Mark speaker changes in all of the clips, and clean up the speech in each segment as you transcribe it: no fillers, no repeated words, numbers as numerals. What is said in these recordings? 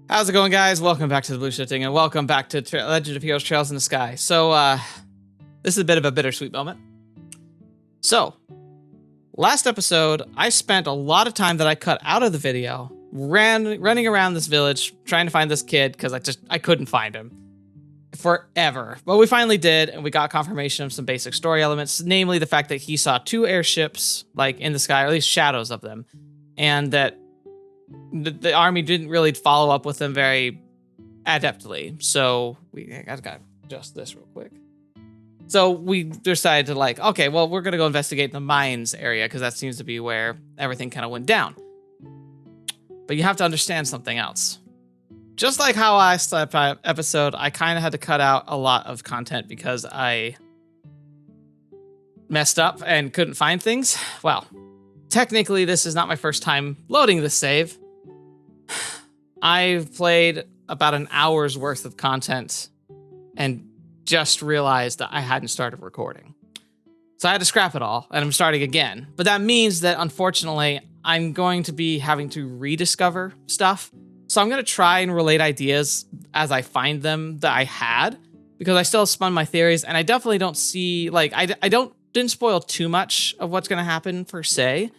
Speaker 1: How's it going, guys? Welcome back to TheBlueShifting, and welcome back to Legend of Heroes Trails in the Sky. So, this is a bit of a bittersweet moment. So, last episode, I spent a lot of time that I cut out of the video running around this village trying to find this kid because I couldn't find him forever. But we finally did, and we got confirmation of some basic story elements, namely the fact that he saw two airships like in the sky, or at least shadows of them, and that the army didn't really follow up with them very adeptly. So I gotta adjust this real quick. So we decided to okay, well, we're gonna go investigate the mines area because that seems to be where everything kind of went down. But you have to understand something else. Just like how I slept episode, I kind of had to cut out a lot of content because I messed up and couldn't find things. Well, technically, this is not my first time loading this save. I've played about an hour's worth of content and just realized that I hadn't started recording. So I had to scrap it all, and I'm starting again. But that means that, unfortunately, I'm going to be having to rediscover stuff. So I'm going to try and relate ideas as I find them that I had, because I still spun my theories, and I definitely don't see, I didn't spoil too much of what's going to happen, per se.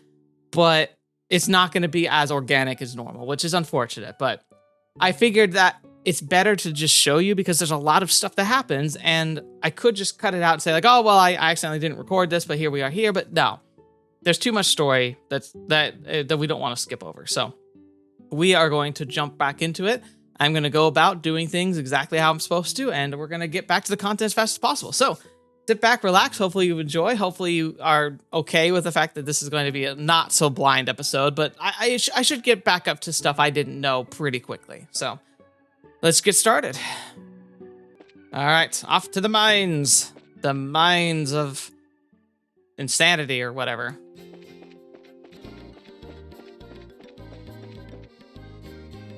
Speaker 1: But it's not going to be as organic as normal, which is unfortunate. But I figured that it's better to just show you because there's a lot of stuff that happens, and I could just cut it out and say oh, well, I accidentally didn't record this, but here we are here. But no, there's too much story that we don't want to skip over. So we are going to jump back into it. I'm going to go about doing things exactly how I'm supposed to, and we're going to get back to the content as fast as possible. So sit back, relax. Hopefully you enjoy. Hopefully you are okay with the fact that this is going to be a not so blind episode, but I should get back up to stuff I didn't know pretty quickly. So let's get started. All right, off to the mines. The mines of insanity or whatever.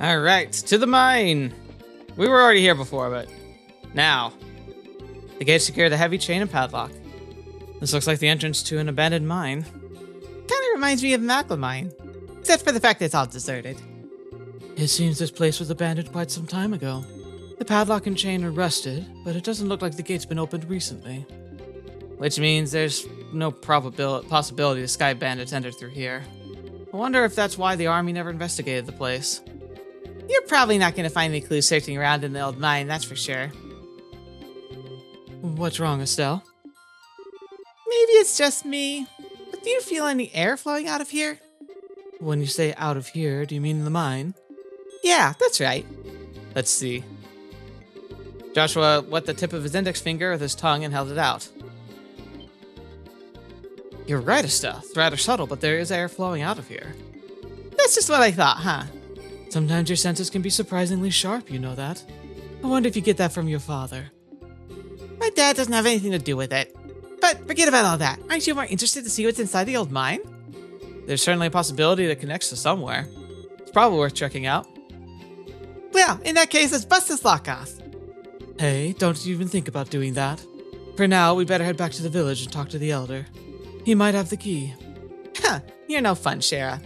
Speaker 1: All right, to the mine. We were already here before, but now the gates secure the heavy chain and padlock. This looks like the entrance to an abandoned mine. Kind of reminds me of Macla Mine, except for the fact that it's all deserted. It seems this place was abandoned quite some time ago. The padlock and chain are rusted, but it doesn't look like the gate's been opened recently. Which means there's no possibility the Sky Bandits entered through here. I wonder if that's why the army never investigated the place. You're probably not going to find any clues searching around in the old mine, that's for sure. What's wrong, Estelle? Maybe it's just me, but do you feel any air flowing out of here? When you say out of here, do you mean the mine? Yeah, that's right. Let's see. Joshua wet the tip of his index finger with his tongue and held it out. You're right, Estelle. It's rather subtle, but there is air flowing out of here. That's just what I thought, huh? Sometimes your senses can be surprisingly sharp, you know that. I wonder if you get that from your father. My dad doesn't have anything to do with it. But forget about all that. Aren't you more interested to see what's inside the old mine? There's certainly a possibility that connects to somewhere. It's probably worth checking out. Well, in that case, let's bust this lock off. Hey, don't even think about doing that. For now, we better head back to the village and talk to the elder. He might have the key. Huh, you're no fun, Shara.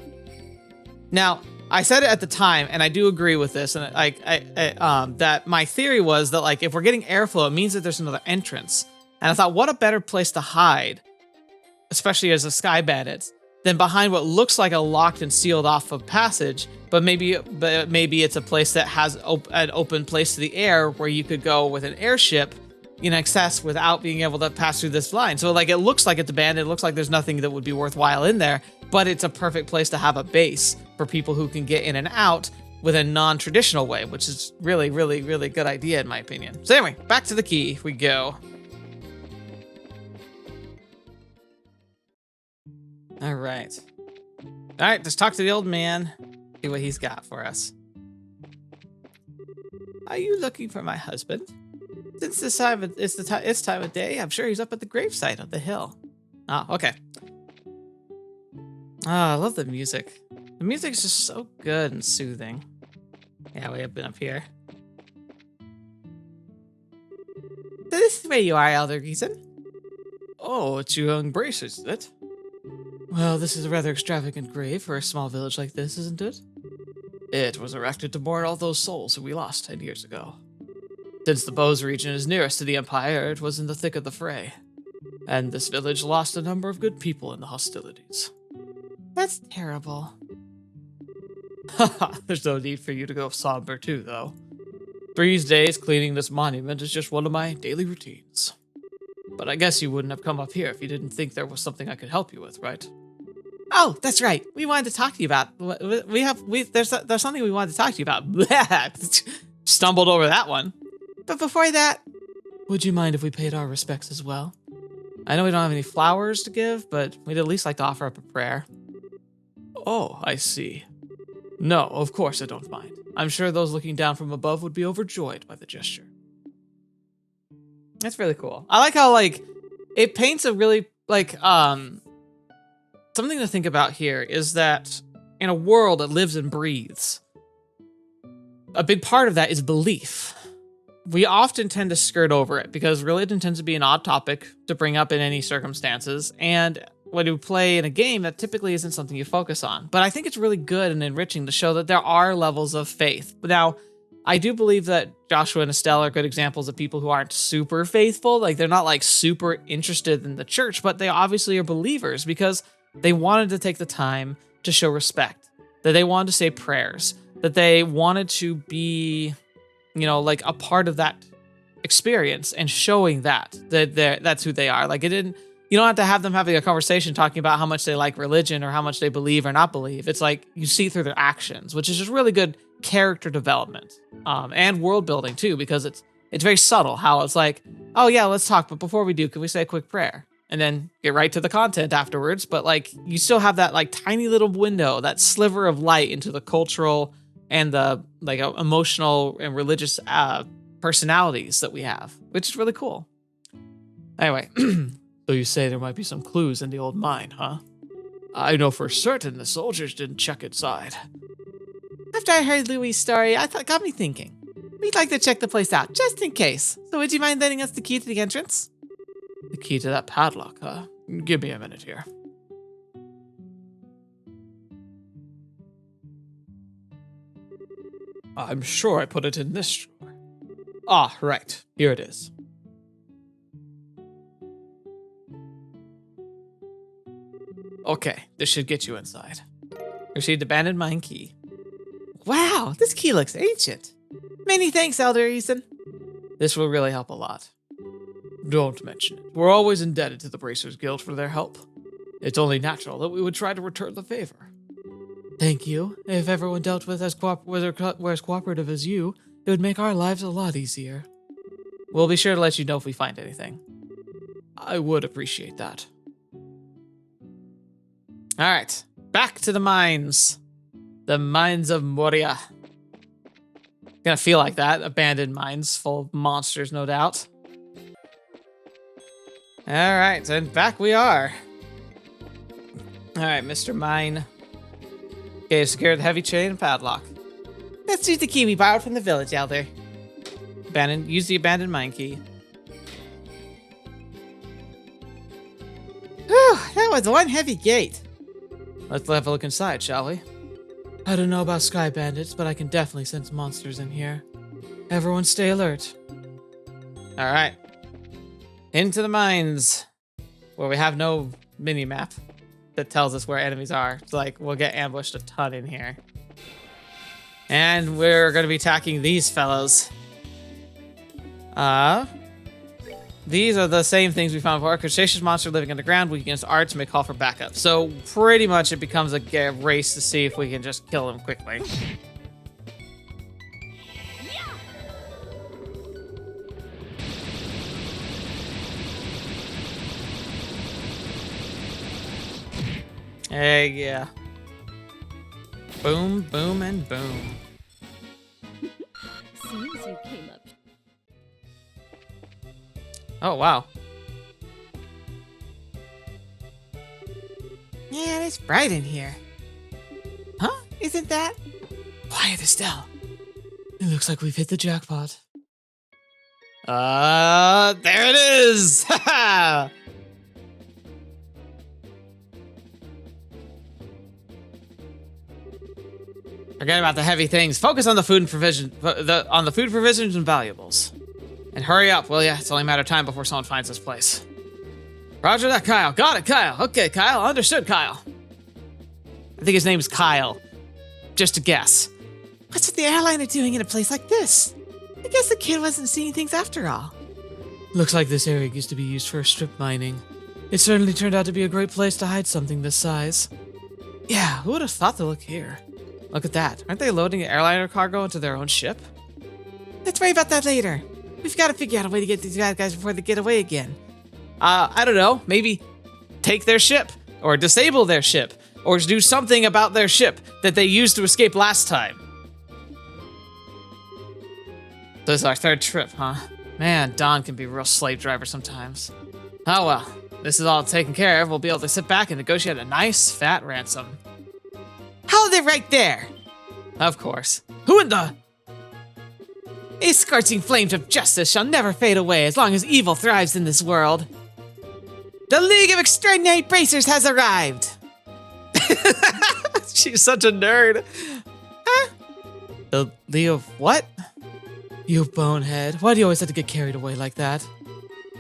Speaker 1: Now, I said it at the time, and I do agree with this, and that my theory was that if we're getting airflow, it means that there's another entrance. And I thought, what a better place to hide, especially as a Sky Bandit, than behind what looks like a locked and sealed off of passage, but maybe it's a place that has an open place to the air where you could go with an airship in excess without being able to pass through this line. So it looks like it's abandoned, it looks like there's nothing that would be worthwhile in there, but it's a perfect place to have a base for people who can get in and out with a non-traditional way, which is really, really, really good idea in my opinion. So anyway, back to the key we go. All right, let's talk to the old man, see what he's got for us. Are you looking for my husband? Since this time it's time of day, I'm sure he's up at the gravesite on the hill. Oh, okay. Oh, I love the music. The music is just so good and soothing. Yeah, we have been up here. So this is where you are, Elder Reason. Oh, it's your young brace, isn't it? Well, this is a rather extravagant grave for a small village like this, isn't it? It was erected to mourn all those souls who we lost 10 years ago. Since the Bose region is nearest to the Empire, it was in the thick of the fray. And this village lost a number of good people in the hostilities.
Speaker 2: That's terrible.
Speaker 1: Haha, there's no need for you to go somber too, though. These days, cleaning this monument is just one of my daily routines. But I guess you wouldn't have come up here if you didn't think there was something I could help you with, right?
Speaker 2: Oh, that's right. We wanted to talk to you about. There's something we wanted to talk to you about.
Speaker 1: Stumbled over that one.
Speaker 2: But before that,
Speaker 1: would you mind if we paid our respects as well? I know we don't have any flowers to give, but we'd at least like to offer up a prayer. Oh, I see. No, of course I don't mind. I'm sure those looking down from above would be overjoyed by the gesture.
Speaker 2: That's really cool. I like how, like, it paints a really, like, something to think about here is that in a world that lives and breathes, a big part of that is belief. We often tend to skirt over it because religion tends to be an odd topic to bring up in any circumstances. And when you play in a game, that typically isn't something you focus on. But I think it's really good and enriching to show that there are levels of faith. Now, I do believe that Joshua and Estelle are good examples of people who aren't super faithful. Like, they're not, like, super interested in the church, but they obviously are believers because they wanted to take the time to show respect, that they wanted to say prayers, that they wanted to be, you know, like a part of that experience and showing that's who they are. Like, you don't have to have them having a conversation talking about how much they like religion or how much they believe or not believe. It's like you see through their actions, which is just really good character development and world building too, because it's very subtle how it's like, oh yeah, let's talk, but before we do, can we say a quick prayer? And then get right to the content afterwards. But like, you still have that like tiny little window, that sliver of light into the cultural and the like emotional and religious personalities that we have, which is really cool. Anyway, so you say there might be some clues in the old mine, huh? I know for certain the soldiers didn't check inside. After I heard Louis' story, got me thinking. We'd like to check the place out, just in case. So would you mind lending us the key to the entrance?
Speaker 1: The key to that padlock, huh? Give me a minute here. I'm sure I put it in this drawer. Ah, right. Here it is. Okay, this should get you inside. Received abandoned mine key.
Speaker 2: Wow, this key looks ancient. Many thanks, Elder Ethan.
Speaker 1: This will really help a lot. Don't mention it. We're always indebted to the Bracers Guild for their help. It's only natural that we would try to return the favor.
Speaker 2: Thank you. If everyone dealt with were as cooperative as you, it would make our lives a lot easier.
Speaker 1: We'll be sure to let you know if we find anything. I would appreciate that. All right, back to the mines. The mines of Moria. Gonna feel like that. Abandoned mines full of monsters, no doubt. All right, and back we are. All right, Mr. Mine. Okay, secure the heavy chain and padlock.
Speaker 2: Let's use the key we borrowed from the village, Elder.
Speaker 1: Use the abandoned mine key.
Speaker 2: Whew, that was one heavy gate.
Speaker 1: Let's have a look inside, shall we?
Speaker 2: I don't know about sky bandits, but I can definitely sense monsters in here. Everyone stay alert.
Speaker 1: All right. Into the mines, where we have no mini-map that tells us where enemies are. It's like, we'll get ambushed a ton in here. And we're going to be attacking these fellows. These are the same things we found before. Crustaceous monster living underground, weak against arts, may call for backup. So pretty much it becomes a race to see if we can just kill them quickly. Hey, yeah. Boom, boom, and boom.
Speaker 3: Seems you came up.
Speaker 1: Oh, wow.
Speaker 2: Man, it's bright in here. Huh? Isn't that?
Speaker 1: Quiet, Estelle.
Speaker 2: It looks like we've hit the jackpot.
Speaker 1: There it is! Ha
Speaker 2: Forget about the heavy things. Focus on the food and provision, on the food provisions and valuables. And hurry up, will ya? It's only a matter of time before someone finds this place. Roger that, Kyle. Got it, Kyle. Okay, Kyle. Understood, Kyle. I think his name's Kyle. Just a guess.
Speaker 1: What's with the airliner doing in a place like this? I guess the kid wasn't seeing things after all.
Speaker 3: Looks like this area used to be used for strip mining. It certainly turned out to be a great place to hide something this size.
Speaker 2: Yeah, who would have thought to look here? Look at that. Aren't they loading airliner cargo into their own ship?
Speaker 1: Let's worry about that later. We've got to figure out a way to get these bad guys before they get away again.
Speaker 2: I don't know. Maybe take their ship, or disable their ship, or do something about their ship that they used to escape last time. This is our third trip, huh? Man, Don can be a real slave driver sometimes. Oh well, this is all taken care of. We'll be able to sit back and negotiate a nice, fat ransom.
Speaker 1: Hold it right there!
Speaker 2: Of course. Who in the...
Speaker 1: These scorching flames of justice shall never fade away as long as evil thrives in this world. The League of Extraordinary Bracers has arrived!
Speaker 2: She's such a nerd.
Speaker 1: Huh?
Speaker 2: The League of what?
Speaker 3: You bonehead. Why do you always have to get carried away like that?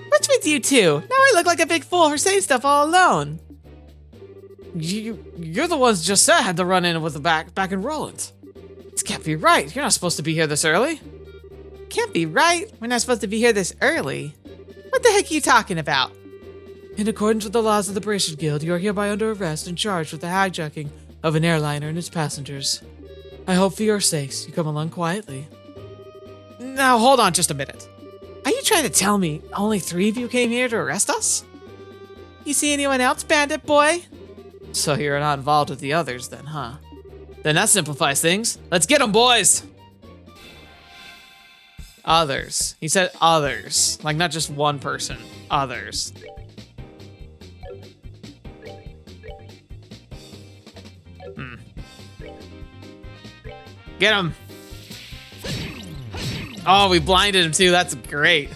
Speaker 1: What's with you two? Now I look like a big fool for saying stuff all alone.
Speaker 2: You're the ones just said had to run in with the back in Roland. This can't be right. You're not supposed to be here this early.
Speaker 1: Can't be right. We're not supposed to be here this early. What the heck are you talking about?
Speaker 3: In accordance with the laws of the Bracer Guild, you are hereby under arrest and charged with the hijacking of an airliner and its passengers. I hope for your sakes you come along quietly.
Speaker 2: Now, hold on just a minute.
Speaker 1: Are you trying to tell me only 3 of you came here to arrest us? You see anyone else, bandit boy?
Speaker 2: So you're not involved with the others then, huh? Then that simplifies things. Let's get them, boys! Others. He said others. Like, not just one person. Others. Get him! Oh, we blinded him too. That's great.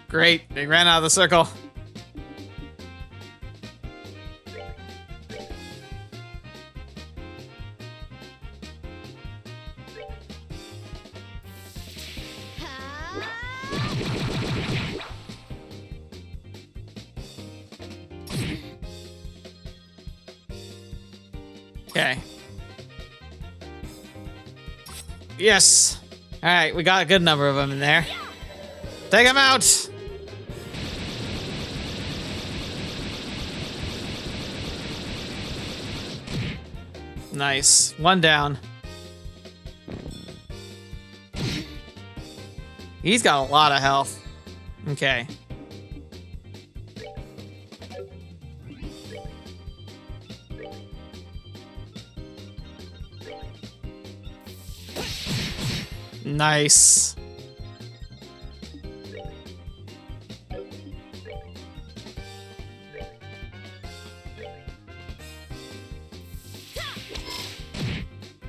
Speaker 2: Great. They ran out of the circle. Okay. Yes. All right, we got a good number of them in there. Take them out. Nice. One down. He's got a lot of health. Okay. Nice.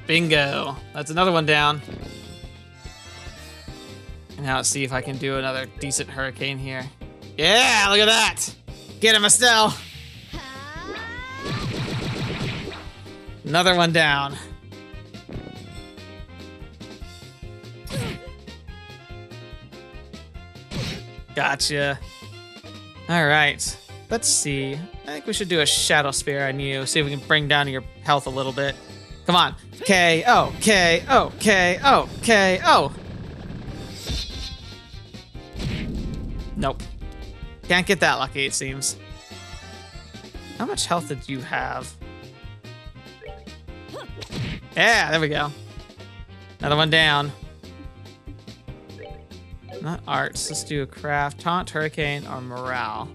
Speaker 2: Bingo. That's another one down. And now let's see if I can do another decent hurricane here. Yeah, look at that. Get him, Estelle. Another one down. Gotcha. All right. Let's see. I think we should do a shadow spear on you. See if we can bring down your health a little bit. Come on. KO, KO, KO, KO. Nope. Can't get that lucky, it seems. How much health did you have? Yeah, there we go. Another one down. Not arts. Let's do a craft, taunt, hurricane, or morale.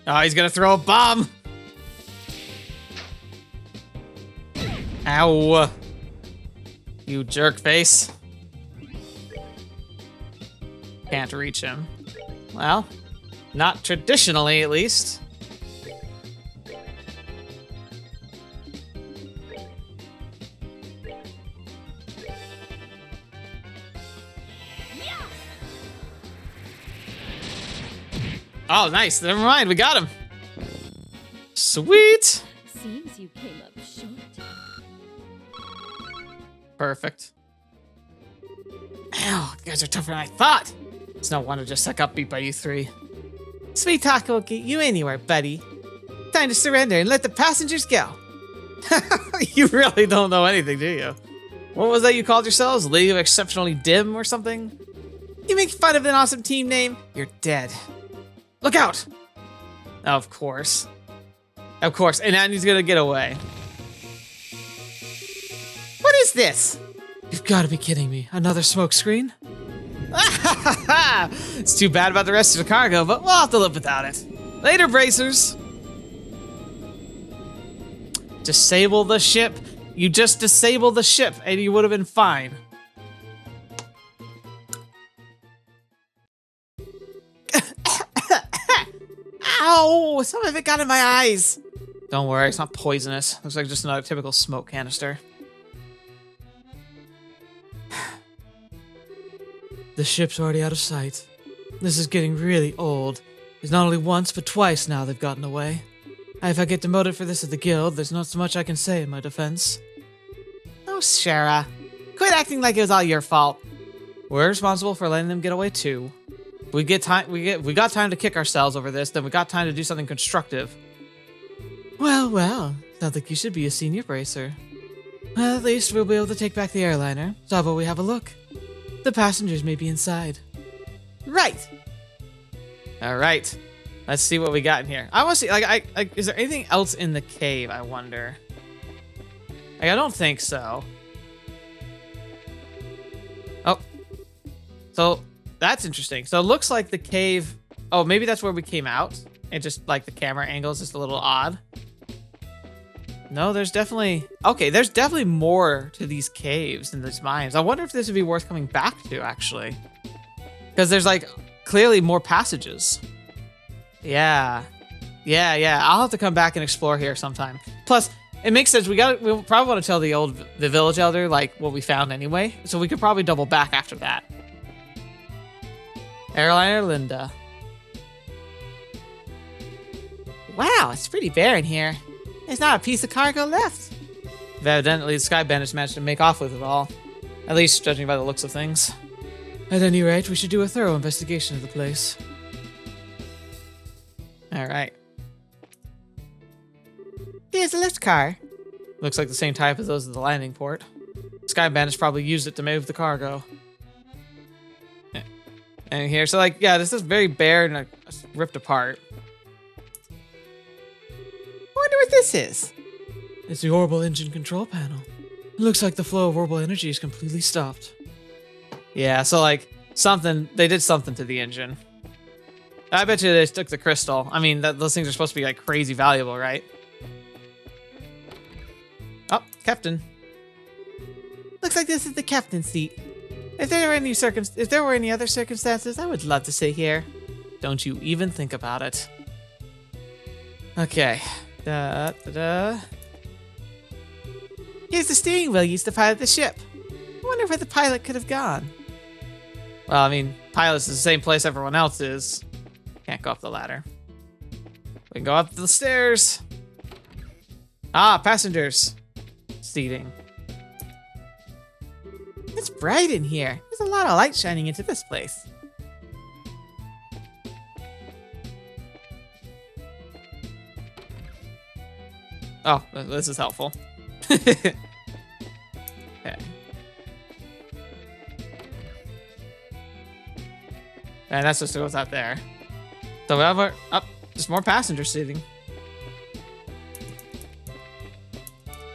Speaker 2: Oh, he's gonna throw a bomb. Ow. You jerk face. Can't reach him. Well, not traditionally, at least. Oh, nice. Never mind. We got him. Sweet.
Speaker 4: Seems you came up short.
Speaker 2: Perfect. Ow, you guys are tougher than I thought. It's no wonder just suck up beat by you three.
Speaker 3: Sweet talk won't get you anywhere, buddy. Time to surrender and let the passengers go.
Speaker 2: You really don't know anything, do you? What was that you called yourselves? League of Exceptionally Dim or something?
Speaker 3: You make fun of an awesome team name, you're dead.
Speaker 2: Look out! Of course. Of course, and then he's gonna get away.
Speaker 3: What is this?
Speaker 1: You've got to be kidding me. Another smoke screen?
Speaker 2: It's too bad about the rest of the cargo, but we'll have to live without it. Later, bracers. Disable the ship. You just disable the ship and you would have been fine.
Speaker 3: Ow! Some of it got in my eyes.
Speaker 2: Don't worry, it's not poisonous. Looks like just another typical smoke canister.
Speaker 1: The ship's already out of sight. This is getting really old. It's not only once, but twice now they've gotten away. If I get demoted for this at the guild, there's not so much I can say in my defense.
Speaker 3: Oh, Shara. Quit acting like it was all your fault.
Speaker 2: We're responsible for letting them get away too. We got time to kick ourselves over this, then we got time to do something constructive.
Speaker 1: Well. Sounds like you should be a senior bracer. Well, at least we'll be able to take back the airliner. So how about we have a look? The passengers may be inside.
Speaker 3: Right.
Speaker 2: All right. Let's see what we got in here. I want to see, is there anything else in the cave, I wonder? I don't think so. Oh. So, that's interesting. So, it looks like the cave... Oh, maybe that's where we came out. And just, like, the camera angle is just a little odd. No, there's definitely... Okay, there's definitely more to these caves and these mines. I wonder if this would be worth coming back to, actually. Because there's, like, clearly more passages. Yeah. I'll have to come back and explore here sometime. Plus, it makes sense. We probably want to tell the village elder, like, what we found anyway. So we could probably double back after that. Airliner Linda.
Speaker 3: Wow, it's pretty bare in here. There's not a piece of cargo left.
Speaker 2: Evidently, the Sky Bandits managed to make off with it all. At least, judging by the looks of things.
Speaker 1: At any rate, we should do a thorough investigation of the place.
Speaker 2: Alright.
Speaker 3: Here's a lift car.
Speaker 2: Looks like the same type as those at the landing port. Sky Bandits probably used it to move the cargo. Yeah. And here, so like, yeah, this is very bare and ripped apart.
Speaker 3: I wonder what this is.
Speaker 1: It's the orbital engine control panel. It looks like the flow of orbital energy is completely stopped.
Speaker 2: Yeah, so like, they did something to the engine. I bet you they took the crystal. I mean, those things are supposed to be like crazy valuable, right? Oh, Captain.
Speaker 3: Looks like this is the captain's seat. If there were any other circumstances, I would love to sit here.
Speaker 2: Don't you even think about it. Okay.
Speaker 3: Here's the steering wheel used to pilot the ship. I wonder where the pilot could have gone.
Speaker 2: Well, I mean, pilot's is the same place everyone else is. Can't go up the ladder. We can go up the stairs. Ah, passengers. Seating.
Speaker 3: It's bright in here. There's a lot of light shining into this place.
Speaker 2: Oh, this is helpful. Okay. And that's just what's out there. So we have just more passenger seating.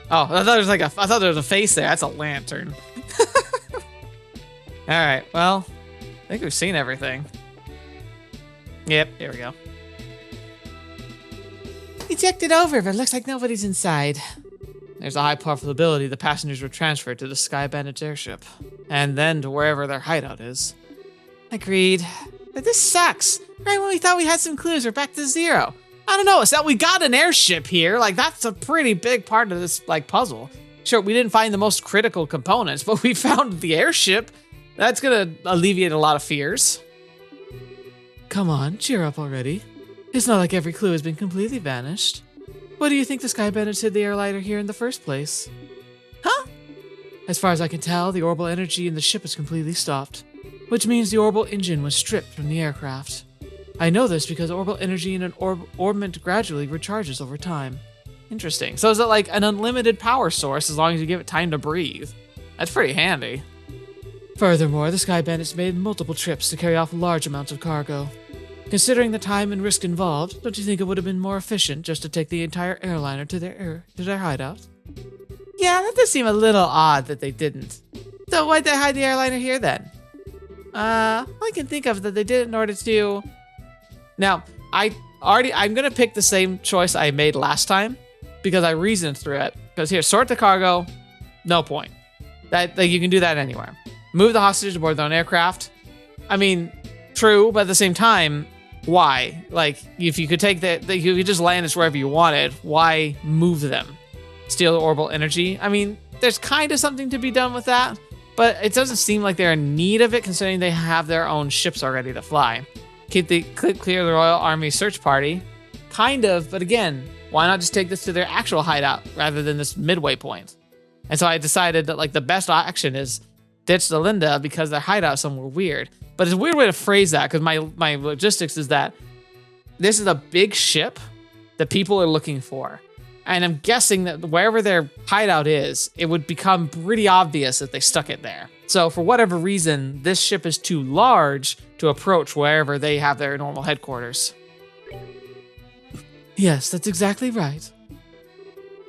Speaker 2: Oh, I thought there was a face there. That's a lantern. All right. Well, I think we've seen everything. Yep. Here we go.
Speaker 1: checked it over, but it looks like nobody's inside. There's a high possibility the passengers were transferred to the Sky Bandit's airship, and then to wherever their hideout is. Agreed. But this sucks. Right when we thought we had some clues, we're back to zero. I don't know, it's that we got an airship here. Like, that's a pretty big part of this, like, puzzle. Sure, we didn't find the most critical components, but we found the airship. That's gonna alleviate a lot of fears.
Speaker 3: Come on, cheer up already. It's not like every clue has been completely vanished. What do you think the Sky Bandits hid the airliner here in the first place?
Speaker 1: Huh?
Speaker 3: As far as I can tell, the orbital energy in the ship is completely stopped, which means the orbital engine was stripped from the aircraft. I know this because orbital energy in an orbment gradually recharges over time.
Speaker 1: Interesting. So is it like an unlimited power source as long as you give it time to breathe? That's pretty handy.
Speaker 3: Furthermore, the Sky Bandits made multiple trips to carry off large amounts of cargo. Considering the time and risk involved, don't you think it would have been more efficient just to take the entire airliner to their hideout?
Speaker 1: Yeah, that does seem a little odd that they didn't. So why'd they hide the airliner here then? I can think of that they did it in order to... Now, I'm gonna pick the same choice I made last time because I reasoned through it. Because here, sort the cargo, no point. That like you can do that anywhere. Move the hostages aboard their own aircraft. I mean, true, but at the same time, why? Like, if you could take you could just land this wherever you wanted, why move them? Steal the orbital energy? I mean, there's kind of something to be done with that, but it doesn't seem like they're in need of it considering they have their own ships already to fly. Clear the Royal Army search party. Kind of, but again, why not just take this to their actual hideout rather than this midway point? And so I decided that like the best action is ditch the Linda because their hideout is somewhere weird. But it's a weird way to phrase that because my logistics is that this is a big ship that people are looking for. And I'm guessing that wherever their hideout is, it would become pretty obvious that they stuck it there. So for whatever reason, this ship is too large to approach wherever they have their normal headquarters.
Speaker 3: Yes, that's exactly right.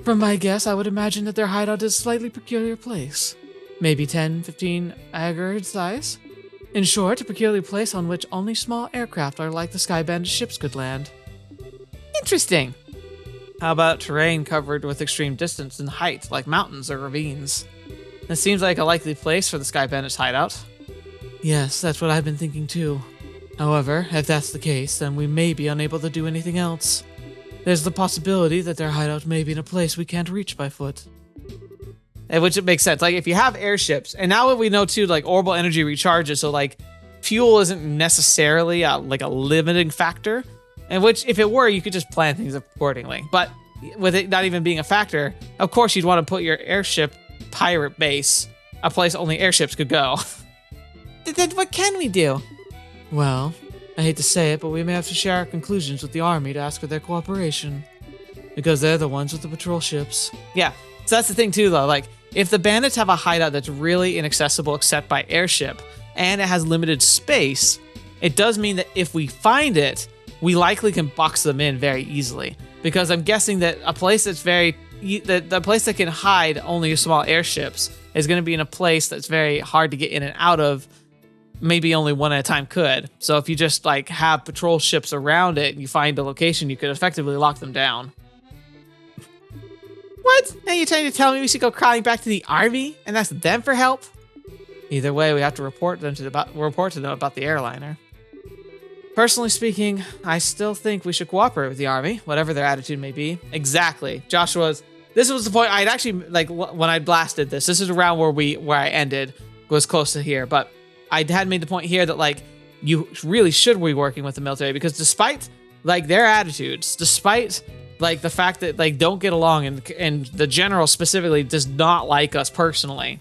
Speaker 3: From my guess, I would imagine that their hideout is a slightly peculiar place. Maybe 10, 15 agar in size. In short, a peculiar place on which only small aircraft are like the Sky Bandit ships could land.
Speaker 1: Interesting. How about terrain covered with extreme distance and height, like mountains or ravines? This seems like a likely place for the Sky Bandit's hideout.
Speaker 3: Yes, that's what I've been thinking too. However, if that's the case, then we may be unable to do anything else. There's the possibility that their hideout may be in a place we can't reach by foot.
Speaker 1: Which it makes sense. Like, if you have airships, and now we know too, like, orbital energy recharges, so, like, fuel isn't necessarily, a limiting factor. And which, if it were, you could just plan things accordingly. But with it not even being a factor, of course you'd want to put your airship pirate base, a place only airships could go. Then what can we do?
Speaker 3: Well, I hate to say it, but we may have to share our conclusions with the army to ask for their cooperation. Because they're the ones with the patrol ships.
Speaker 1: Yeah, so that's the thing too, though. Like, if the bandits have a hideout that's really inaccessible except by airship, and it has limited space, it does mean that if we find it, we likely can box them in very easily. Because I'm guessing that a place that's the place that can hide only small airships is going to be in a place that's very hard to get in and out of. Maybe only one at a time could. So if you just like have patrol ships around it and you find a location, you could effectively lock them down. What? Now you're trying to tell me we should go crawling back to the army and ask them for help? Either way, we have to report to them about the airliner. Personally speaking, I still think we should cooperate with the army, whatever their attitude may be. Exactly. This was the point I'd actually, like, when I blasted this is around where I ended, was close to here, but I had made the point here that, like, you really should be working with the military because despite, like, their attitudes, despite, like, the fact that, like, don't get along and the general specifically does not like us personally,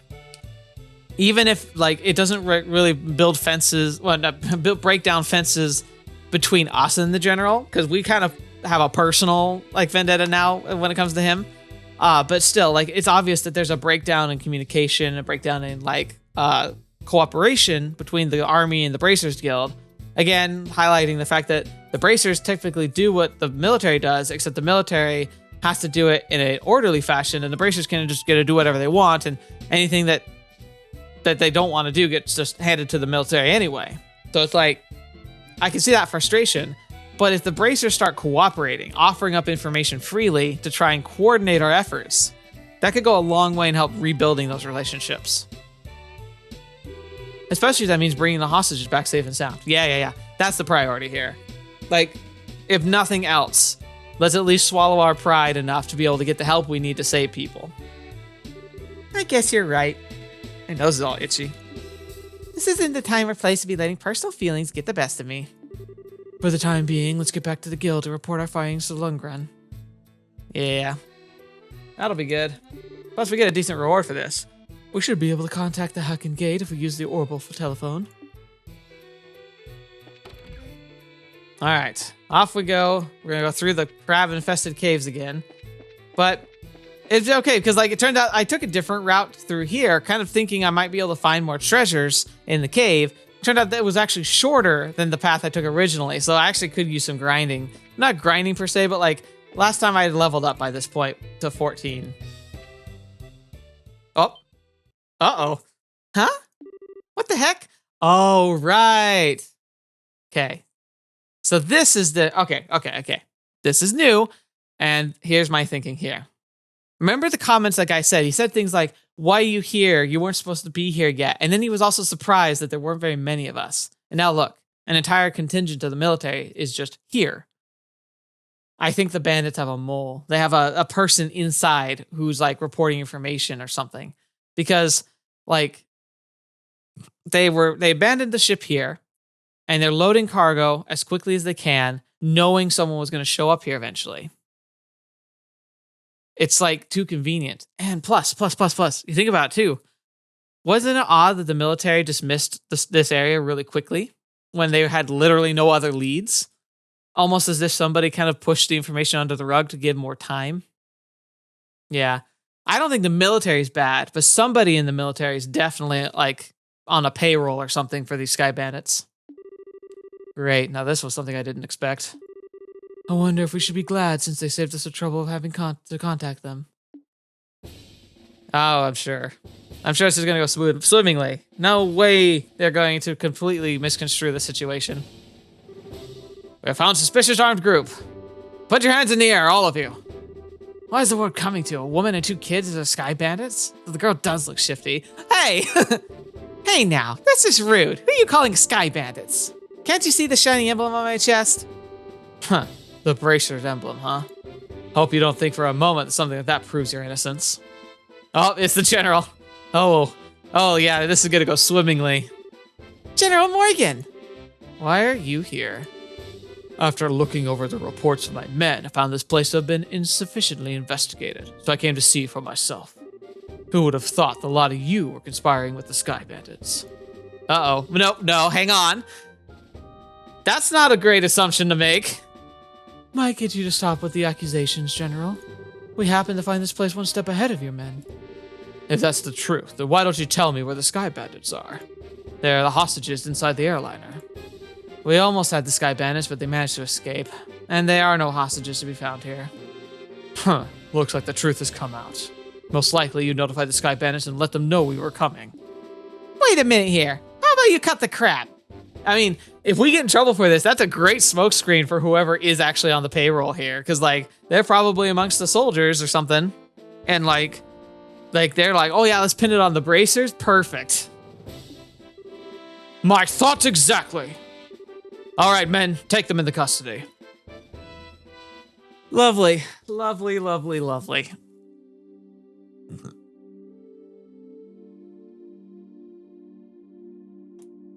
Speaker 1: even if, like, it doesn't really build fences, break down fences between us and the general, because we kind of have a personal, like, vendetta now when it comes to him. But still, like, it's obvious that there's a breakdown in communication, a breakdown in, like, cooperation between the army and the Bracers Guild. Again, highlighting the fact that the Bracers typically do what the military does, except the military has to do it in an orderly fashion, and the Bracers can just get to do whatever they want, and anything that they don't want to do gets just handed to the military anyway. So it's like, I can see that frustration,
Speaker 2: But if the bracers start cooperating, offering up information freely to try and coordinate our efforts, that could go a long way in help rebuilding those relationships. Especially if that means bringing the hostages back safe and sound. Yeah. That's the priority here. Like, if nothing else, let's at least swallow our pride enough to be able to get the help we need to save people. I guess you're right. My nose is all itchy. This isn't the time or place to be letting personal feelings get the best of me.
Speaker 3: For the time being, let's get back to the guild to report our findings to Lundgren.
Speaker 2: Yeah. That'll be good. Plus, we get a decent reward for this.
Speaker 3: We should be able to contact the Hucken Gate if we use the orbal for telephone.
Speaker 2: Alright, off we go. We're gonna go through the crab-infested caves again. But it's okay, because like it turned out I took a different route through here, kind of thinking I might be able to find more treasures in the cave. Turned out that it was actually shorter than the path I took originally, so I actually could use some grinding. Not grinding per se, but like last time I had leveled up by this point to 14. Oh. Uh-oh. Huh? What the heck? Oh, right. Okay. So this is the... Okay. This is new, and here's my thinking here. Remember the comments that guy said? He said things like, why are you here? You weren't supposed to be here yet. And then he was also surprised that there weren't very many of us. And now look, an entire contingent of the military is just here. I think the bandits have a mole. They have a person inside who's like reporting information or something. Because like they abandoned the ship here and they're loading cargo as quickly as they can, knowing someone was going to show up here eventually. It's like too convenient. And plus. You think about it too. Wasn't it odd that the military dismissed this area really quickly when they had literally no other leads? Almost as if somebody kind of pushed the information under the rug to give more time. Yeah. I don't think the military is bad, but somebody in the military is definitely like on a payroll or something for these sky bandits. Great. Now this was something I didn't expect.
Speaker 3: I wonder if we should be glad since they saved us the trouble of having to contact them.
Speaker 2: Oh, I'm sure. I'm sure this is going to go swimmingly. No way they're going to completely misconstrue the situation. We have found suspicious armed group. Put your hands in the air, all of you.
Speaker 3: Why is the word coming to? A woman and 2 kids are sky bandits?
Speaker 2: The girl does look shifty. Hey! Hey now, that's just rude. Who are you calling sky bandits? Can't you see the shiny emblem on my chest? Huh. The bracelet emblem, huh? Hope you don't think for a moment that something like that proves your innocence. Oh, it's the general. Oh yeah, this is gonna go swimmingly. General Morgan! Why are you here?
Speaker 3: After looking over the reports of my men, I found this place to have been insufficiently investigated, so I came to see for myself. Who would have thought the lot of you were conspiring with the Sky Bandits?
Speaker 2: Uh-oh. No, hang on. That's not a great assumption to make.
Speaker 3: Might get you to stop with the accusations, General. We happen to find this place one step ahead of your men.
Speaker 2: If that's the truth, then why don't you tell me where the Sky Bandits are? They're the hostages inside the airliner. We almost had the Sky Bandits, but they managed to escape. And there are no hostages to be found here.
Speaker 3: Huh. Looks like the truth has come out. Most likely you notified the Sky Bandits and let them know we were coming.
Speaker 2: Wait a minute here. How about you cut the crap? I mean, if we get in trouble for this, that's a great smokescreen for whoever is actually on the payroll here. Because, like, they're probably amongst the soldiers or something. And, like they're like, oh yeah, let's pin it on the bracers. Perfect.
Speaker 3: My thoughts exactly. All right, men, take them into custody.
Speaker 2: Lovely. Lovely.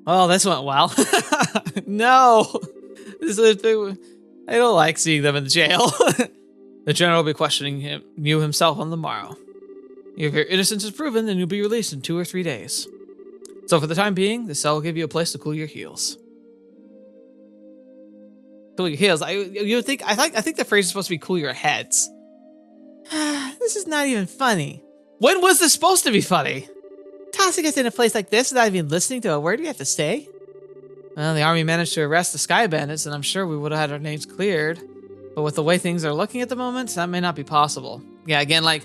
Speaker 2: Oh, this went well. No. I don't like seeing them in jail. The general will be questioning you himself on the morrow. If your innocence is proven, then you'll be released in 2 or 3 days. So for the time being, the cell will give you a place to cool your heels. Cool your heels. I think the phrase is supposed to be cool your heads. This is not even funny. When was this supposed to be funny? Tossing us in a place like this without even listening to a word we have to say? Well, the army managed to arrest the Sky Bandits, and I'm sure we would have had our names cleared. But with the way things are looking at the moment, that may not be possible. Yeah, again, like,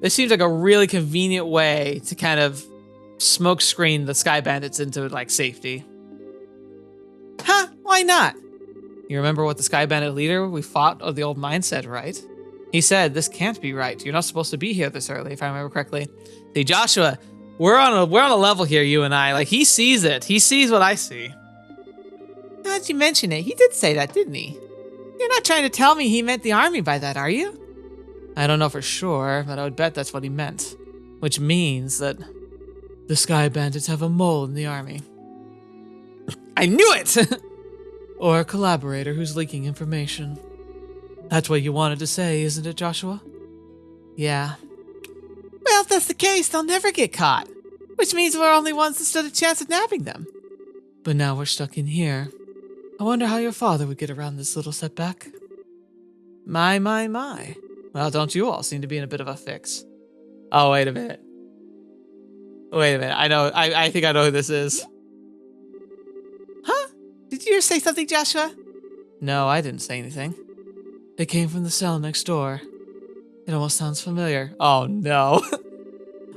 Speaker 2: this seems like a really convenient way to kind of smoke screen the Sky Bandits into, like, safety. Huh? Why not? You You remember what the Sky Bandit leader we fought of the old mine said, right? He said, this can't be right. You're not supposed to be here this early, if I remember correctly. See, Joshua, we're on a level here, you and I. Like, he sees it. He sees what I see. Now that you mention it, he did say that, didn't he? You're not trying to tell me he meant the army by that, are you? I don't know for sure, but I would bet that's what he meant. Which means that the Sky Bandits have a mole in the army. I knew it!
Speaker 3: Or a collaborator who's leaking information. That's what you wanted to say, isn't it, Joshua?
Speaker 2: Yeah. Well, if that's the case, they'll never get caught. Which means we're only ones that stood a chance of nabbing them.
Speaker 3: But now we're stuck in here. I wonder how your father would get around this little setback.
Speaker 2: My. Well, don't you all seem to be in a bit of a fix. Oh, wait a minute. I know. I think I know who this is. Huh? Did you say something, Joshua?
Speaker 3: No, I didn't say anything. It came from the cell next door. It almost sounds familiar.
Speaker 2: Oh, no.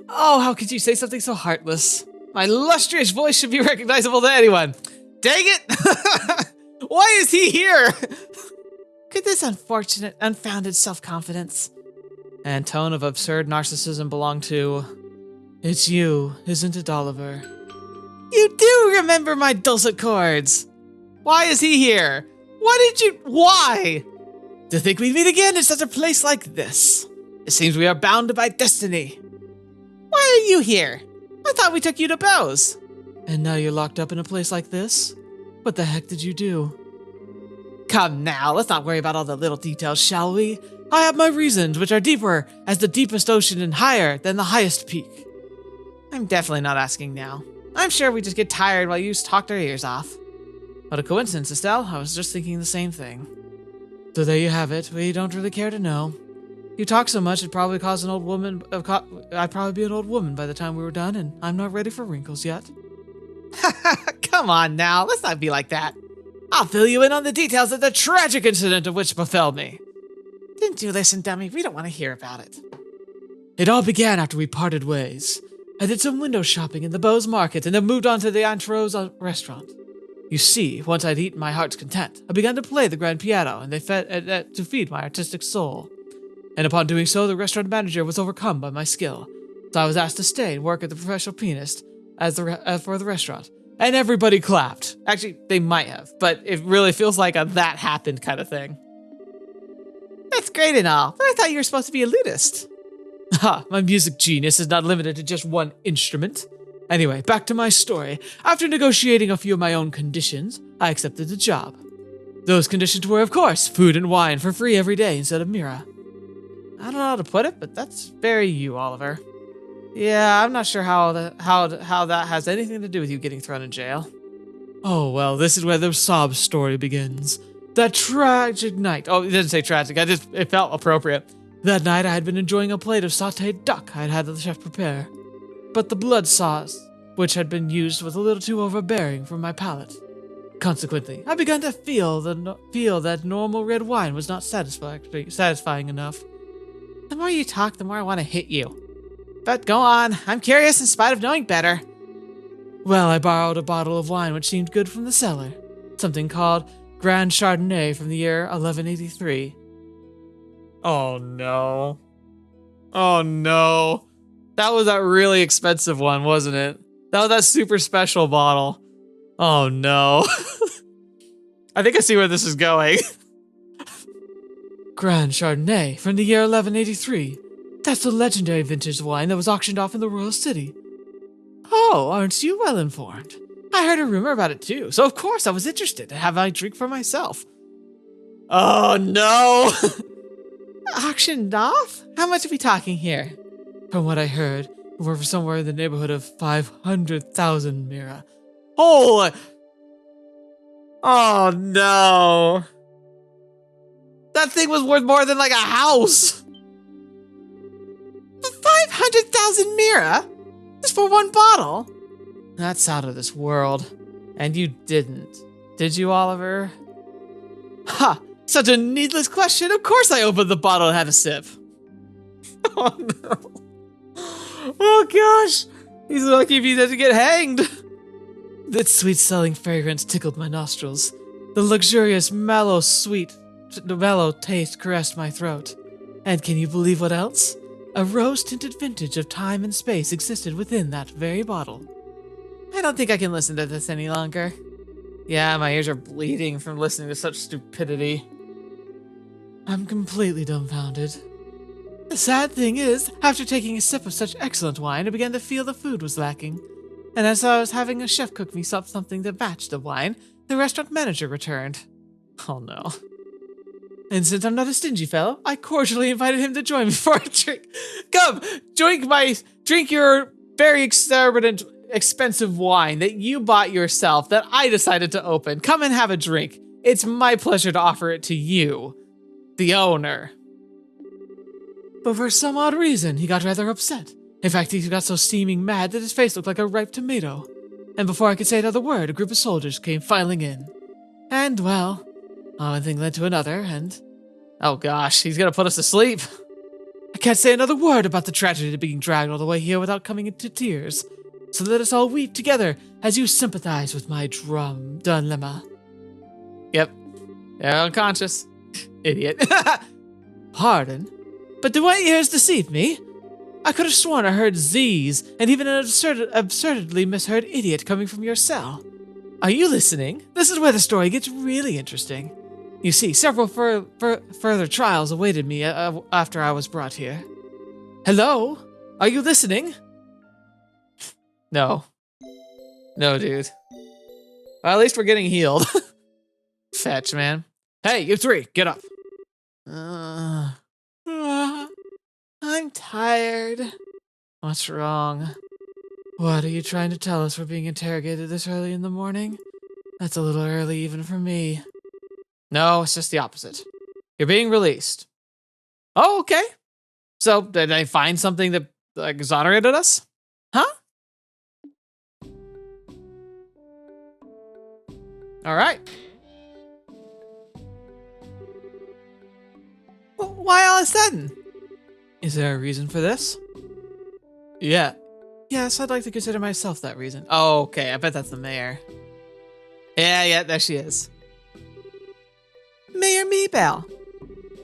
Speaker 2: Oh, how could you say something so heartless? My lustrous voice should be recognizable to anyone. Dang it! Why is he here? Could this unfortunate, unfounded self-confidence and tone of absurd narcissism belong to...
Speaker 3: It's you, isn't it, Oliver?
Speaker 2: You do remember my dulcet chords. Why is he here? Why? To think we'd meet again in such a place like this. It seems we are bound by destiny. Why are you here? I thought we took you to Bose.
Speaker 3: And now you're locked up in a place like this? What the heck did you do?
Speaker 2: Come now, let's not worry about all the little details, shall we?
Speaker 3: I have my reasons, which are deeper as the deepest ocean and higher than the highest peak.
Speaker 2: I'm definitely not asking now. I'm sure we just get tired while you talked our ears off. What a coincidence, Estelle. I was just thinking the same thing.
Speaker 3: So there you have it. We don't really care to know. You talk so much, it'd probably cause an old woman... I'd probably be an old woman by the time we were done, and I'm not ready for wrinkles yet.
Speaker 2: Come on now, let's not be like that. I'll fill you in on the details of the tragic incident of which befell me. Didn't you listen, dummy? We don't want to hear about it.
Speaker 3: It all began after we parted ways. I did some window shopping in the Bose Market and then moved on to the Antro's restaurant. You see, once I'd eaten my heart's content, I began to play the grand piano and to feed my artistic soul. And upon doing so, the restaurant manager was overcome by my skill. So I was asked to stay and work as the professional pianist for the restaurant. And everybody clapped. Actually, they might have, but it really feels like a that happened kind of thing.
Speaker 2: That's great and all, but I thought you were supposed to be a lutist.
Speaker 3: Ha, my music genius is not limited to just one instrument. Anyway, back to my story. After negotiating a few of my own conditions, I accepted the job. Those conditions were, of course, food and wine for free every day instead of Mira.
Speaker 2: I don't know how to put it, but that's very you, Oliver. Yeah, I'm not sure how that has anything to do with you getting thrown in jail.
Speaker 3: Oh, well, this is where the sob story begins. That tragic night.
Speaker 2: Oh, it didn't say tragic. It felt appropriate.
Speaker 3: That night I had been enjoying a plate of sautéed duck I had had the chef prepare. But the blood sauce, which had been used, was a little too overbearing for my palate. Consequently, I began to feel that normal red wine was not satisfying enough.
Speaker 2: The more you talk, the more I want to hit you. But go on, I'm curious in spite of knowing better.
Speaker 3: Well, I borrowed a bottle of wine which seemed good from the cellar. Something called Grand Chardonnay from the year 1183.
Speaker 2: Oh no. Oh no. That was that really expensive one, wasn't it? That was that super special bottle. Oh no. I think I see where this is going.
Speaker 3: Grand Chardonnay from the year 1183. That's the legendary vintage wine that was auctioned off in the royal city.
Speaker 2: Oh, aren't you well informed? I heard a rumor about it too, so of course I was interested to have my drink for myself. Oh no! Auctioned off? How much are we talking here?
Speaker 3: From what I heard, we're somewhere in the neighborhood of 500,000 Mira.
Speaker 2: Oh! Oh no! That thing was worth more than like a house! 500,000 Mira? Just for one bottle? That's out of this world. And you didn't. Did you, Oliver? Ha! Such a needless question. Of course I opened the bottle and had a sip. Oh no. Oh gosh. He's lucky if he doesn't get hanged.
Speaker 3: That sweet-smelling fragrance tickled my nostrils. The luxurious, mellow taste caressed my throat. And can you believe what else? A rose-tinted vintage of time and space existed within that very bottle.
Speaker 2: I don't think I can listen to this any longer. Yeah, my ears are bleeding from listening to such stupidity.
Speaker 3: I'm completely dumbfounded. The sad thing is, after taking a sip of such excellent wine, I began to feel the food was lacking. And as I was having a chef cook me up something to match the wine, the restaurant manager returned.
Speaker 2: Oh no.
Speaker 3: And since I'm not a stingy fellow, I cordially invited him to join me for a drink. Come, drink your very expensive wine that you bought yourself that I decided to open. Come and have a drink. It's my pleasure to offer it to you, the owner. But for some odd reason, he got rather upset. In fact, he got so steaming mad that his face looked like a ripe tomato. And before I could say another word, a group of soldiers came filing in. And, well, one thing led to another, and...
Speaker 2: Oh gosh, he's gonna put us to sleep.
Speaker 3: I can't say another word about the tragedy of being dragged all the way here without coming into tears. So let us all weep together as you sympathize with my dilemma.
Speaker 2: Yep. They're unconscious. Idiot.
Speaker 3: Pardon? But do my ears deceive me? I could have sworn I heard Z's and even an absurdly misheard idiot coming from your cell. Are you listening? This is where the story gets really interesting. You see, several further trials awaited me after I was brought here. Hello? Are you listening?
Speaker 2: No. No, dude. Well, at least we're getting healed. Fetch, man. Hey, you three, get up.
Speaker 3: I'm tired.
Speaker 2: What's wrong?
Speaker 3: What are you trying to tell us? We're being interrogated this early in the morning? That's a little early even for me.
Speaker 2: No, it's just the opposite. You're being released. Oh, okay. So, did they find something that exonerated us? Huh? All right.
Speaker 3: Well, why all of a sudden? Is there a reason for this?
Speaker 2: Yeah.
Speaker 3: Yes, I'd like to consider myself that reason.
Speaker 2: Oh, okay. I bet that's the mayor. Yeah, there she is.
Speaker 3: Mayor Meebell.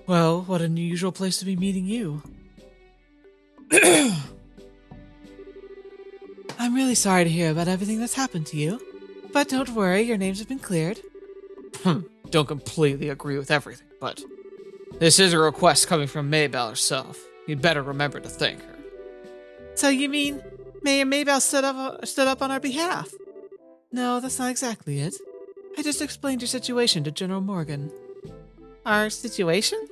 Speaker 3: Well, what an unusual place to be meeting you. I'm really sorry to hear about everything that's happened to you. But don't worry, your names have been cleared.
Speaker 2: Don't completely agree with everything, but this is a request coming from Maybell herself. You'd better remember to thank her.
Speaker 3: So you mean Mayor Maybell stood up on our behalf? No, that's not exactly it. I just explained your situation to General Morgan.
Speaker 2: Our situation?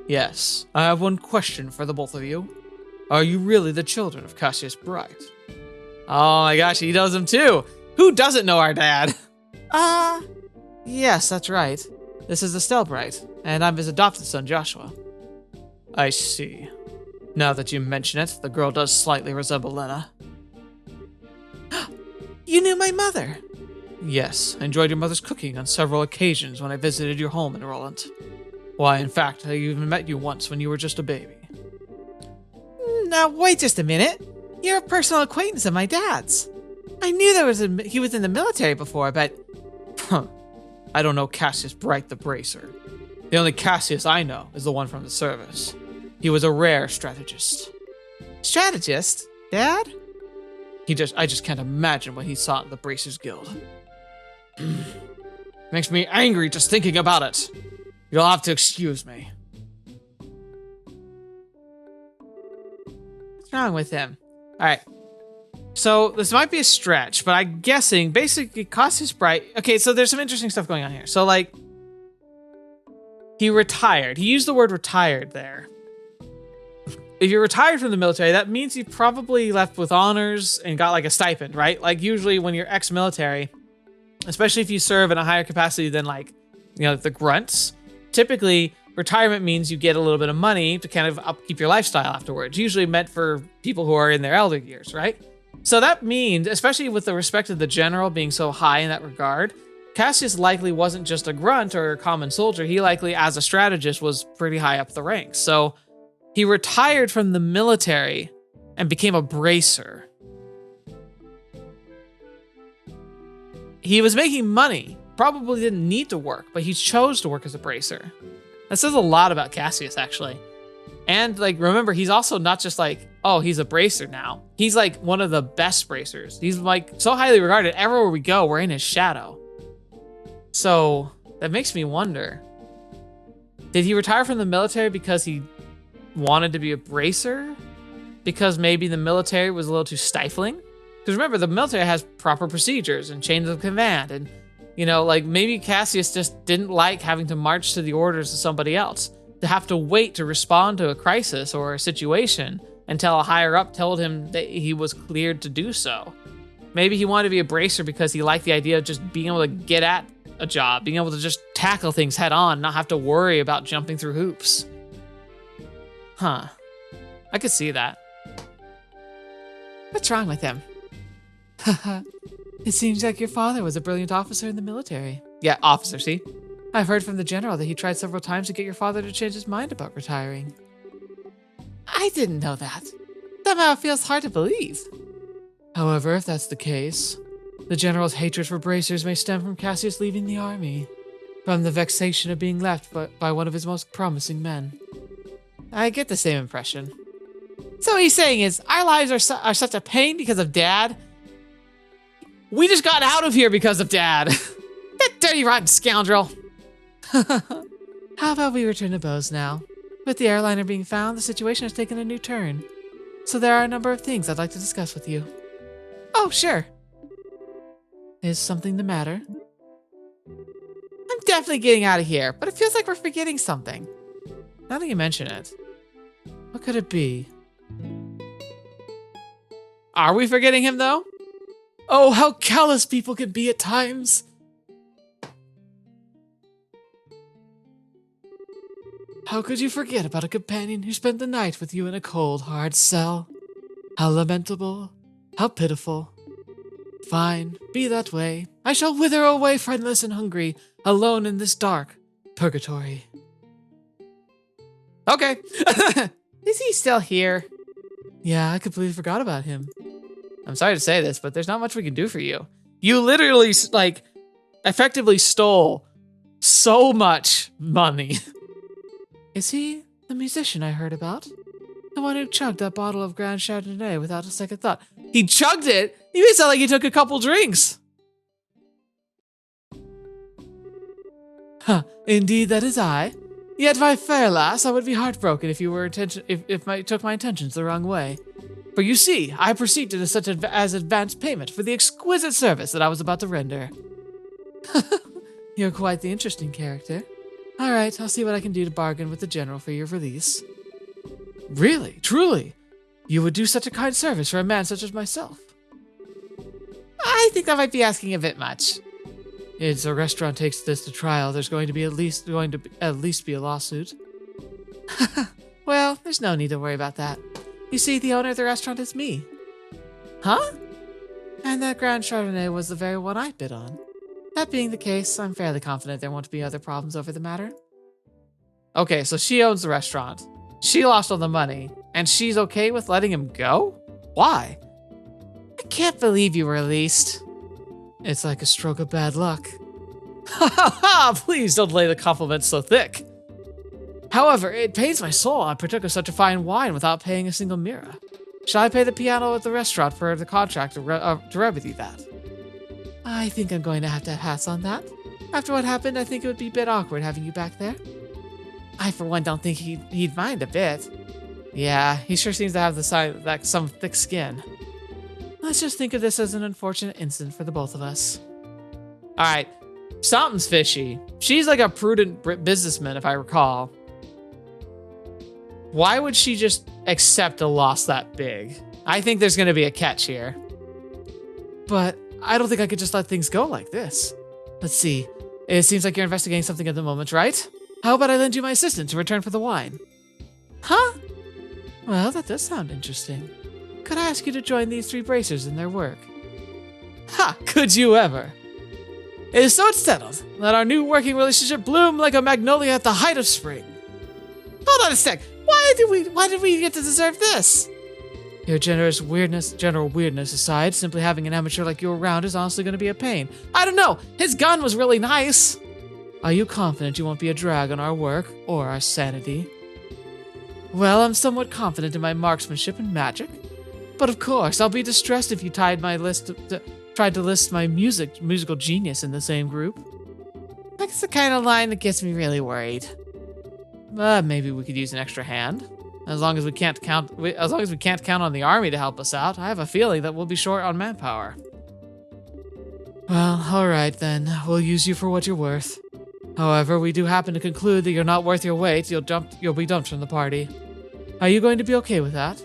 Speaker 2: Yes. I have one question for the both of you. Are you really the children of Cassius Bright? Oh my gosh, he knows him too. Who doesn't know our dad?
Speaker 3: Yes, that's right. This is Estelle Bright, and I'm his adopted son, Joshua.
Speaker 2: I see. Now that you mention it, the girl does slightly resemble Lena.
Speaker 3: You knew my mother?
Speaker 2: Yes, I enjoyed your mother's cooking on several occasions when I visited your home in Roland. Why, in fact, I even met you once when you were just a baby.
Speaker 3: Now, wait just a minute. You're a personal acquaintance of my dad's. I knew he was in the military before, but...
Speaker 2: I don't know Cassius Bright the Bracer. The only Cassius I know is the one from the service. He was a rare strategist.
Speaker 3: Strategist? Dad?
Speaker 2: I just can't imagine what he saw in the Bracers Guild. Makes me angry just thinking about it. You'll have to excuse me.
Speaker 3: What's wrong with him?
Speaker 2: Alright. So, this might be a stretch, but I'm guessing, basically, Cassius Bright... Okay, so there's some interesting stuff going on here. So, like, he retired. He used the word retired there. If you're retired from the military, that means you probably left with honors and got, like, a stipend, right? Like, usually when you're ex-military, especially if you serve in a higher capacity than, like, you know, the grunts, typically, retirement means you get a little bit of money to kind of upkeep your lifestyle afterwards. Usually meant for people who are in their elder years, right? So that means, especially with the respect of the general being so high in that regard, Cassius likely wasn't just a grunt or a common soldier. He likely, as a strategist, was pretty high up the ranks. So he retired from the military and became a bracer. He was making money probably didn't need to work, but he chose to work as a bracer. That says a lot about Cassius, actually. And like, remember, he's also not just like, oh, he's a bracer now. He's like one of the best bracers. He's like so highly regarded. Everywhere we go, we're in his shadow. So that makes me wonder, did he retire from the military because he wanted to be a bracer? Because maybe the military was a little too stifling? Because remember, the military has proper procedures and chains of command. And, you know, like maybe Cassius just didn't like having to march to the orders of somebody else, to have to wait to respond to a crisis or a situation until a higher up told him that he was cleared to do so. Maybe he wanted to be a bracer because he liked the idea of just being able to get at a job, being able to just tackle things head on, not have to worry about jumping through hoops. Huh. I could see that.
Speaker 3: What's wrong with him? It seems like your father was a brilliant officer in the military.
Speaker 2: Yeah, officer, see?
Speaker 3: I've heard from the general that he tried several times to get your father to change his mind about retiring.
Speaker 1: I didn't know that. Somehow it feels hard to believe.
Speaker 3: However, if that's the case, the general's hatred for bracers may stem from Cassius leaving the army, from the vexation of being left by one of his most promising men.
Speaker 1: I get the same impression. So what he's saying is, our lives are such a pain because of Dad. We just got out of here because of Dad. That dirty, rotten scoundrel.
Speaker 3: How about we return to Bose now? With the airliner being found, the situation has taken a new turn. So there are a number of things I'd like to discuss with you.
Speaker 1: Oh, sure.
Speaker 3: Is something the matter?
Speaker 1: I'm definitely getting out of here, but it feels like we're forgetting something.
Speaker 3: Now that you mention it, what could it be?
Speaker 1: Are we forgetting him, though?
Speaker 3: Oh, how callous people can be at times! How could you forget about a companion who spent the night with you in a cold, hard cell? How lamentable. How pitiful. Fine, be that way. I shall wither away friendless and hungry, alone in this dark purgatory.
Speaker 1: Okay. Is he still here?
Speaker 3: Yeah, I completely forgot about him.
Speaker 2: I'm sorry to say this, but there's not much we can do for you. You literally, like, effectively stole so much money.
Speaker 3: Is he the musician I heard about? The one who chugged that bottle of Grand Chardonnay without a second thought?
Speaker 2: He chugged it? You made it sound like he took a couple drinks.
Speaker 3: Huh, indeed that is I. Yet, my fair lass, I would be heartbroken if you were took my intentions the wrong way. For you see, I perceived it as advance payment for the exquisite service that I was about to render. You're quite the interesting character. All right, I'll see what I can do to bargain with the general for your release. Really? Truly? You would do such a kind service for a man such as myself?
Speaker 1: I think that might be asking a bit much.
Speaker 3: If a restaurant takes this to trial, there's going to at least be a lawsuit.
Speaker 1: Well, there's no need to worry about that.
Speaker 3: You see, the owner of the restaurant is me.
Speaker 1: Huh?
Speaker 3: And that Grand Chardonnay was the very one I bid on. That being the case, I'm fairly confident there won't be other problems over the matter.
Speaker 2: Okay, so she owns the restaurant. She lost all the money, and she's okay with letting him go? Why?
Speaker 1: I can't believe you were released.
Speaker 3: It's like a stroke of bad luck.
Speaker 2: Ha ha ha! Please don't lay the compliments so thick.
Speaker 3: However, it pains my soul I partook of such a fine wine without paying a single mira. Shall I pay the piano at the restaurant for the contract to remedy that? I think I'm going to have pass on that. After what happened, I think it would be a bit awkward having you back there.
Speaker 1: I, for one, don't think he'd mind a bit.
Speaker 2: Yeah, he sure seems to have some thick skin.
Speaker 3: Let's just think of this as an unfortunate incident for the both of us.
Speaker 2: All right, something's fishy. She's like a prudent businessman, if I recall. Why would she just accept a loss that big? I think there's going to be a catch here.
Speaker 3: But I don't think I could just let things go like this. Let's see. It seems like you're investigating something at the moment, right? How about I lend you my assistant to return for the wine?
Speaker 1: Huh?
Speaker 3: Well, that does sound interesting. Could I ask you to join these three bracers in their work?
Speaker 2: Ha! Could you ever? It is so it's settled. Let our new working relationship bloom like a magnolia at the height of spring.
Speaker 1: Hold on a sec. Why did we get to deserve this?
Speaker 3: Your general weirdness aside, simply having an amateur like you around is honestly going to be a pain.
Speaker 2: I don't know. His gun was really nice.
Speaker 3: Are you confident you won't be a drag on our work or our sanity? Well, I'm somewhat confident in my marksmanship and magic. But of course, I'll be distressed if you tried to list my musical genius in the same group.
Speaker 2: That's the kind of line that gets me really worried.
Speaker 3: Maybe we could use an extra hand. As long as we can't count on the army to help us out, I have a feeling that we'll be short on manpower. Well, alright then. We'll use you for what you're worth. However, we do happen to conclude that you're not worth your weight. You'll be dumped from the party. Are you going to be okay with that?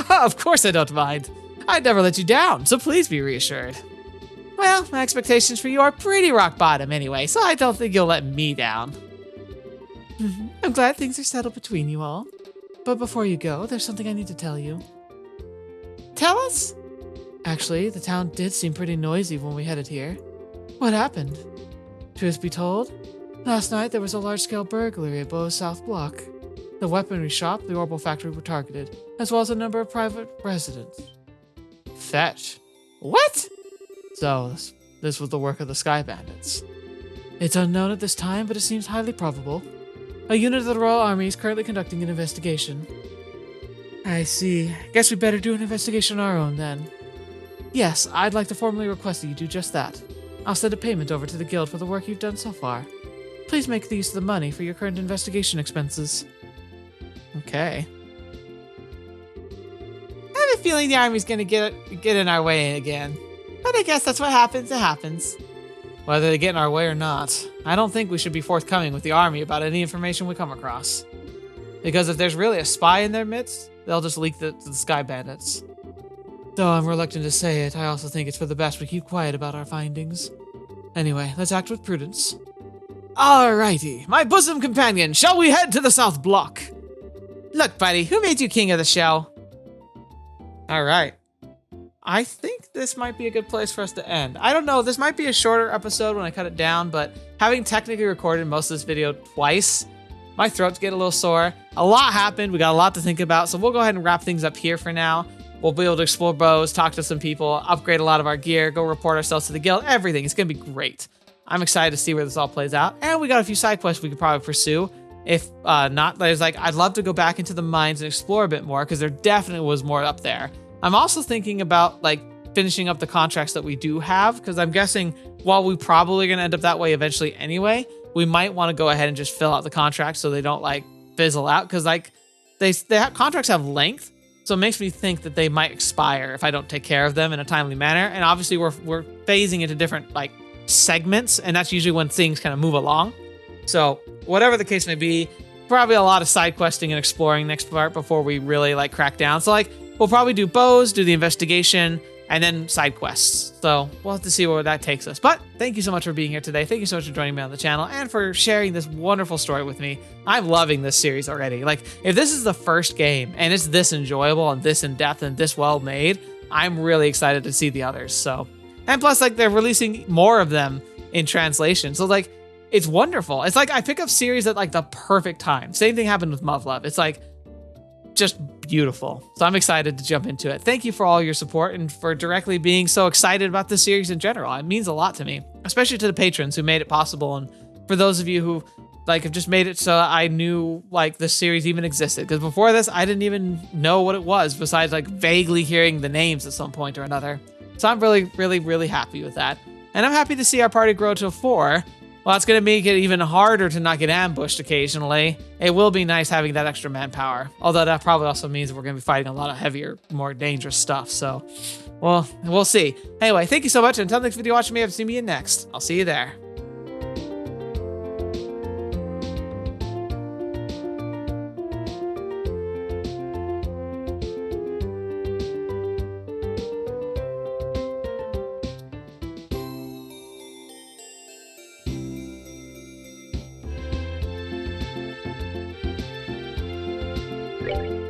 Speaker 2: Of course I don't mind. I'd never let you down, so please be reassured. Well, my expectations for you are pretty rock bottom anyway, so I don't think you'll let me down.
Speaker 3: I'm glad things are settled between you all. But before you go, there's something I need to tell you.
Speaker 2: Tell us?
Speaker 3: Actually, the town did seem pretty noisy when we headed here. What happened? Truth be told, last night there was a large-scale burglary at Bo's South Block. The weaponry shop, the orbal factory were targeted, as well as a number of private residents.
Speaker 2: Fetch. What?
Speaker 3: So, this was the work of the Sky Bandits. It's unknown at this time, but it seems highly probable. A unit of the Royal Army is currently conducting an investigation. I see. Guess we better do an investigation on our own, then. Yes, I'd like to formally request that you do just that. I'll send a payment over to the guild for the work you've done so far. Please make the use of the money for your current investigation expenses.
Speaker 2: Okay. I have a feeling the army's gonna get in our way again. But I guess that's what happens, it happens. Whether they get in our way or not, I don't think we should be forthcoming with the army about any information we come across. Because if there's really a spy in their midst, they'll just leak to the Sky Bandits.
Speaker 3: Though I'm reluctant to say it, I also think it's for the best we keep quiet about our findings. Anyway, let's act with prudence.
Speaker 2: Alrighty, my bosom companion, shall we head to the South Block? Look, buddy, who made you king of the show? Alright. I think this might be a good place for us to end. I don't know, this might be a shorter episode when I cut it down, but having technically recorded most of this video twice, my throat's getting a little sore. A lot happened, we got a lot to think about, so we'll go ahead and wrap things up here for now. We'll be able to explore bows, talk to some people, upgrade a lot of our gear, go report ourselves to the guild, everything. It's gonna be great. I'm excited to see where this all plays out, and we got a few side quests we could probably pursue. If not, there's like, I'd love to go back into the mines and explore a bit more, because there definitely was more up there. I'm also thinking about like finishing up the contracts that we do have, because I'm guessing while we probably gonna end up that way eventually anyway, we might want to go ahead and just fill out the contracts so they don't like fizzle out, because like contracts have length, so it makes me think that they might expire if I don't take care of them in a timely manner. And obviously we're phasing into different like segments, and that's usually when things kind of move along. So whatever the case may be, probably a lot of side questing and exploring next part before we really like crack down. So like we'll probably do bows, do the investigation, and then side quests. So we'll have to see where that takes us. But thank you so much for being here today. Thank you so much for joining me on the channel and for sharing this wonderful story with me. I'm loving this series already. Like, if this is the first game and it's this enjoyable and this in depth and this well made, I'm really excited to see the others. So, and plus, like, they're releasing more of them in translation. So, like, it's wonderful. It's like I pick up series at like the perfect time. Same thing happened with Muv-Luv. It's like just beautiful. So I'm excited to jump into it. Thank you for all your support and for directly being so excited about this series in general. It means a lot to me, especially to the patrons who made it possible. And for those of you who like have just made it so I knew like this series even existed. Because before this, I didn't even know what it was besides like vaguely hearing the names at some point or another. So I'm really, really, really happy with that. And I'm happy to see our party grow to 4. Well, it's going to make it even harder to not get ambushed occasionally. It will be nice having that extra manpower. Although that probably also means we're going to be fighting a lot of heavier, more dangerous stuff. So, well, we'll see. Anyway, thank you so much. Until next video, watching me, have to see me in next. I'll see you there.
Speaker 4: Right.